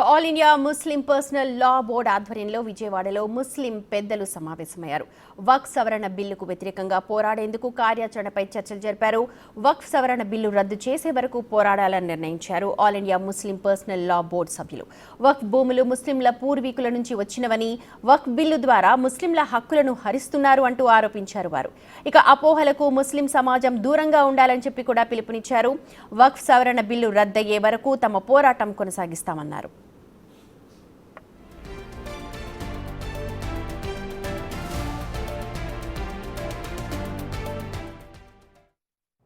All India Muslim personal లా board ఆధ్వర్యంలో విజయవాడలో ముస్లిం పెద్దలు సమావేశమయ్యారు. వక్ఫ్ సవరణ బిల్లుకు వ్యతిరేకంగా పోరాడేందుకు కార్యాచరణపై చర్చలు జరిపారు. వక్ఫ్ సవరణ బిల్లు రద్దు చేసే వరకు పోరాడాలని నిర్ణయించారు ఆల్ ఇండియా ముస్లిం పర్సనల్ లా బోర్డు సభ్యులు. వక్ఫ్ భూములు ముస్లింల పూర్వీకుల నుంచి వచ్చినవని, వక్ఫ్ బిల్లు ద్వారా ముస్లింల హక్కులను హరిస్తున్నారు అంటూ ఆరోపించారు వారు. ఇక అపోహలకు ముస్లిం సమాజం దూరంగా ఉండాలని చెప్పి కూడా పిలుపునిచ్చారు. వక్ఫ్ సవరణ బిల్లు రద్దయ్యే వరకు తమ పోరాటం కొనసాగిస్తామన్నారు.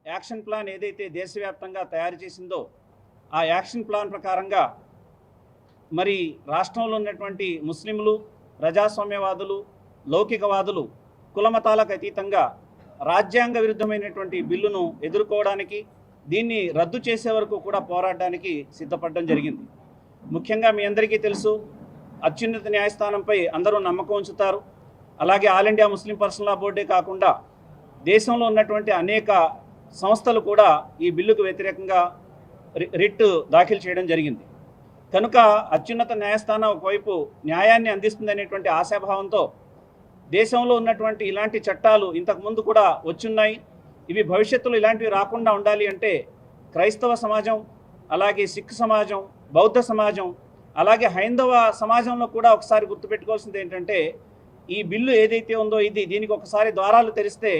యాక్షన్ ప్లాన్ ఏదైతే దేశవ్యాప్తంగా తయారు చేసిందో ఆ యాక్షన్ ప్లాన్ ప్రకారంగా మరి రాష్ట్రంలో ఉన్నటువంటి ముస్లింలు, ప్రజాస్వామ్యవాదులు, లౌకికవాదులు కులమతాలకు అతీతంగా రాజ్యాంగ విరుద్ధమైనటువంటి బిల్లును ఎదుర్కోవడానికి, దీన్ని రద్దు చేసే వరకు కూడా పోరాడడానికి సిద్ధపడడం జరిగింది. ముఖ్యంగా మీ అందరికీ తెలుసు, అత్యున్నత న్యాయస్థానంపై అందరూ నమ్మకం ఉంచుతారు. అలాగే ఆల్ ఇండియా ముస్లిం పర్సనల్ లా బోర్డే కాకుండా దేశంలో ఉన్నటువంటి అనేక సంస్థలు కూడా ఈ బిల్లుకు వ్యతిరేకంగా రిట్ దాఖలు చేయడం జరిగింది. కనుక అత్యున్నత న్యాయస్థానం ఒకవైపు న్యాయాన్ని అందిస్తుందనేటువంటి ఆశాభావంతో దేశంలో ఉన్నటువంటి ఇలాంటి చట్టాలు ఇంతకుముందు కూడా వచ్చున్నాయి. ఇవి భవిష్యత్తులో ఇలాంటివి రాకుండా ఉండాలి అంటే క్రైస్తవ సమాజం, అలాగే సిక్ సమాజం, బౌద్ధ సమాజం, అలాగే హైందవ సమాజంలో కూడా ఒకసారి గుర్తుపెట్టుకోవాల్సింది ఏంటంటే, ఈ బిల్లు ఏదైతే ఉందో దీనికి ఒకసారి ద్వారాలు తెరిస్తే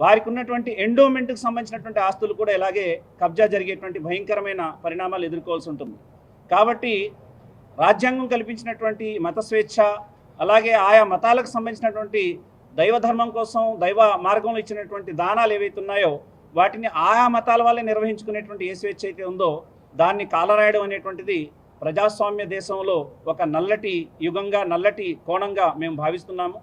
వారికి ఉన్నటువంటి ఎండోమెంట్కి సంబంధించినటువంటి ఆస్తులు కూడా ఇలాగే కబ్జా జరిగేటువంటి భయంకరమైన పరిణామాలు ఎదుర్కోవాల్సి ఉంటుంది. కాబట్టి రాజ్యాంగం కల్పించినటువంటి మత స్వేచ్ఛ, అలాగే ఆయా మతాలకు సంబంధించినటువంటి దైవధర్మం కోసం దైవ మార్గంలో ఇచ్చినటువంటి దానాలు ఏవైతే ఉన్నాయో వాటిని ఆయా మతాల వాళ్ళే నిర్వహించుకునేటువంటి ఏ స్వేచ్ఛ అయితే ఉందో దాన్ని కాలరాయడం అనేటువంటిది ప్రజాస్వామ్య దేశంలో ఒక నల్లటి యుగంగా, నల్లటి కోణంగా మేము భావిస్తున్నాము.